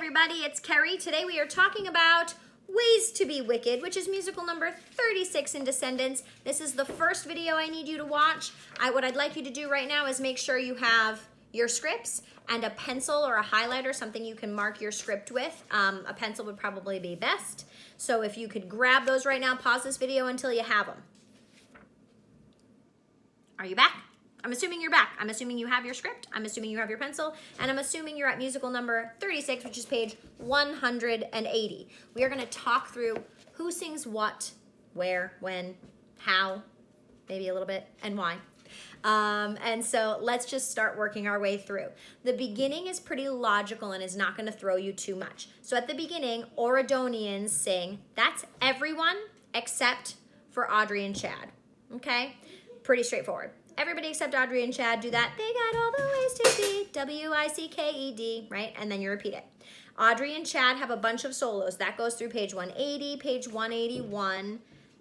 everybody, it's Keri. Today we are talking about Ways to be Wicked, which is musical number 36 in Descendants. This is the first video I need you to watch. What I'd like you to do right now is make sure you have your scripts and a pencil or a highlighter, something you can mark your script with. A pencil would probably be best. So if you could grab those right now, pause this video until you have them. Are you back? I'm assuming you're back. I'm assuming you have your script. I'm assuming you have your pencil. And I'm assuming you're at musical number 36, which is page 180. We are going to talk through who sings what, where, when, how, maybe a little bit, and why. And so let's just start working our way through. The beginning is pretty logical and is not going to throw you too much. So at the beginning, Oregonians sing, that's everyone except for Audrey and Chad. Okay? Pretty straightforward. Everybody except Audrey and Chad do that. They got all the ways to be, W-I-C-K-E-D, right? And then you repeat it. Audrey and Chad have a bunch of solos. That goes through page 180, page 181,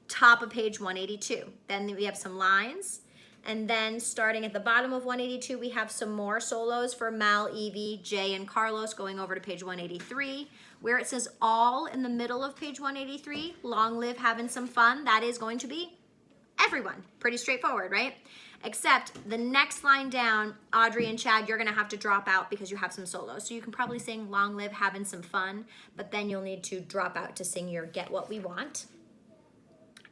top of page 182. Then we have some lines. And then starting at the bottom of 182, we have some more solos for Mal, Evie, Jay, and Carlos going over to page 183. Where it says all in the middle of page 183, long live having some fun, that is going to be everyone. Pretty straightforward, right? Except the next line down, Audrey and Chad, you're going to have to drop out because you have some solos. So you can probably sing long live having some fun, but then you'll need to drop out to sing your get what we want.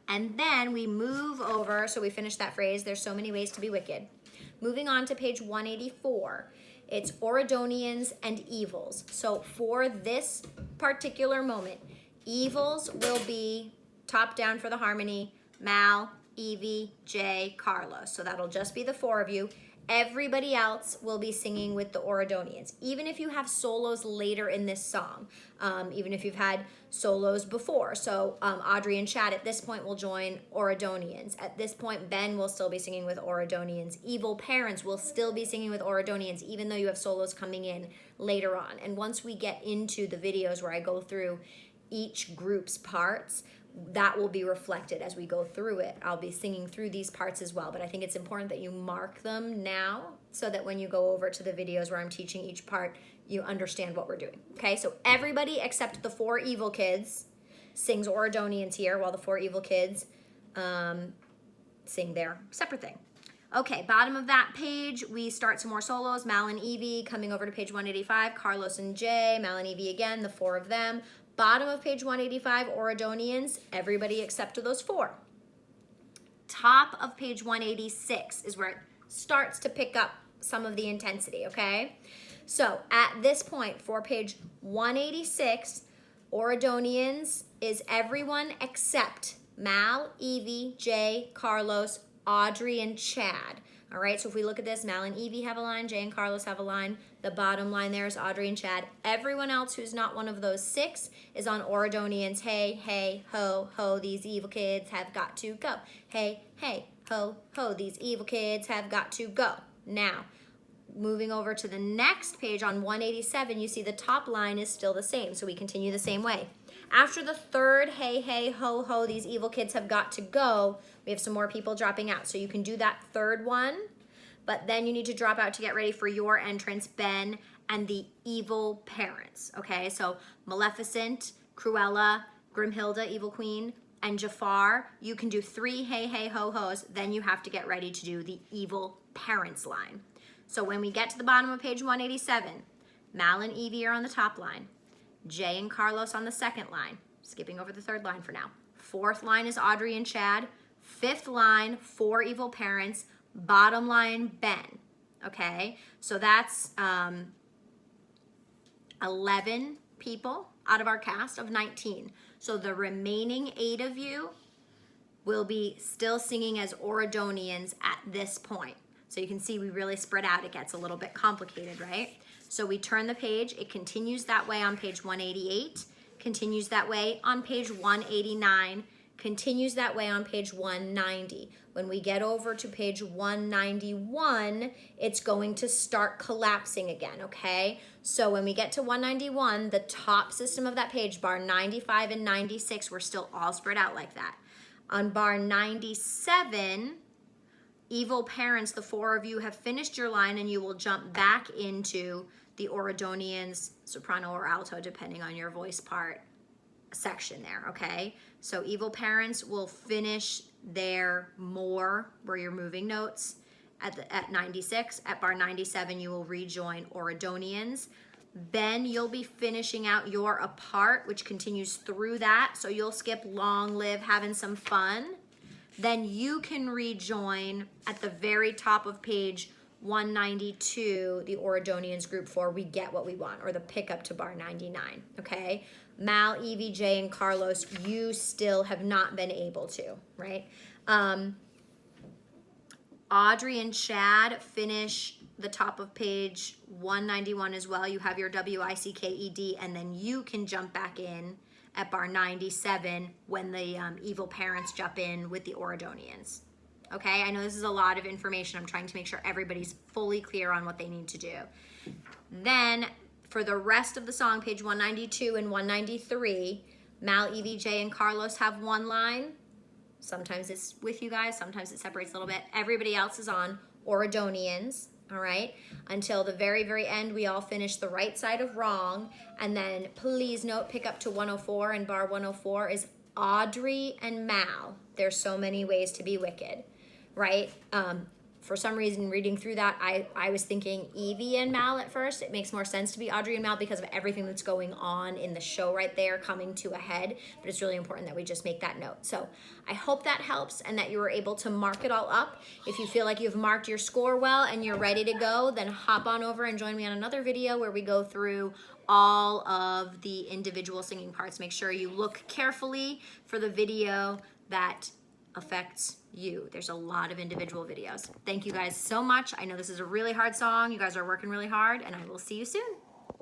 And then we move over, so we finish that phrase, there's so many ways to be wicked. Moving on to page 184, it's Oregonians and Evils. So for this particular moment, Evils will be top down for the harmony, Mal, Evie, Jay, Carlos. So that'll just be the four of you. Everybody else will be singing with the Oregonians. Even if you have solos later in this song, even if you've had solos before. So Audrey and Chad at this point will join Oregonians. At this point, Ben will still be singing with Oregonians. Evil Parents will still be singing with Oregonians, even though you have solos coming in later on. And once we get into the videos where I go through each group's parts, that will be reflected as we go through it. I'll be singing through these parts as well, but I think it's important that you mark them now so that when you go over to the videos where I'm teaching each part, you understand what we're doing. Okay, so everybody except the four evil kids sings Oregonians here, while the four evil kids sing their separate thing. Okay, bottom of that page, we start some more solos. Mal and Evie coming over to page 185, Carlos and Jay, Mal and Evie again, the four of them. Bottom of page 185, Oregonians, everybody except those four. Top of page 186 is where it starts to pick up some of the intensity, okay? So at this point, for page 186, Oregonians is everyone except Mal, Evie, Jay, Carlos, Audrey, and Chad. All right, so if we look at this, Mal and Evie have a line, Jay and Carlos have a line. The bottom line there is Audrey and Chad. Everyone else who's not one of those six is on Oregonians. Hey, hey, ho, ho, these evil kids have got to go. Hey, hey, ho, ho, these evil kids have got to go. Now, moving over to the next page on 187, you see the top line is still the same, so we continue the same way. After the third, hey, hey, ho, ho, these evil kids have got to go, we have some more people dropping out. So you can do that third one, but then you need to drop out to get ready for your entrance, Ben and the evil parents, okay? So Maleficent, Cruella, Grimhilda, Evil Queen, and Jafar, you can do three hey, hey, ho, ho's, then you have to get ready to do the evil parents line. So when we get to the bottom of page 187, Mal and Evie are on the top line. Jay and Carlos on the second line. Skipping over the third line for now. Fourth line is Audrey and Chad. Fifth line, four evil parents. Bottom line, Ben. Okay, so that's 11 people out of our cast of 19. So the remaining 8 of you will be still singing as Oregonians at this point. So you can see we really spread out. It gets a little bit complicated, right? So we turn the page. It continues that way on page 188, continues that way on page 189, continues that way on page 190. When we get over to page 191, it's going to start collapsing again, okay? So when we get to 191, the top system of that page, bar 95 and 96, we're still all spread out like that. On bar 97, evil parents, the four of you have finished your line and you will jump back into the Oridonians, soprano or alto, depending on your voice part section there, okay? So evil parents will finish their more, where you're moving notes, at 96. At bar 97, you will rejoin Oridonians. Then you'll be finishing out your apart, which continues through that. So you'll skip long live, having some fun. Then you can rejoin at the very top of page 192, the Oridonians group 4, We Get What We Want, or the pickup to bar 99, okay? Mal, Evie, Jay, and Carlos, you still have not been able to, right? Audrey and Chad finish the top of page 191 as well. You have your WICKED, and then you can jump back in at bar 97 when the evil parents jump in with the Oridonians. Okay, I know this is a lot of information. I'm trying to make sure everybody's fully clear on what they need to do. Then for the rest of the song, page 192 and 193, Mal, Evie, Jay, and Carlos have one line. Sometimes it's with you guys, sometimes it separates a little bit. Everybody else is on Oridonians, all right? Until the very, very end, we all finish the right side of wrong. And then please note, pick up to 104, and bar 104 is Audrey and Mal. There's so many ways to be wicked, right? For some reason, reading through that, I was thinking Evie and Mal at first. It makes more sense to be Audrey and Mal because of everything that's going on in the show right there, coming to a head. But it's really important that we just make that note. So I hope that helps and that you were able to mark it all up. If you feel like you've marked your score well and you're ready to go, then hop on over and join me on another video where we go through all of the individual singing parts. Make sure you look carefully for the video that affects you. There's a lot of individual videos. Thank you guys so much. I know this is a really hard song. You guys are working really hard, and I will see you soon.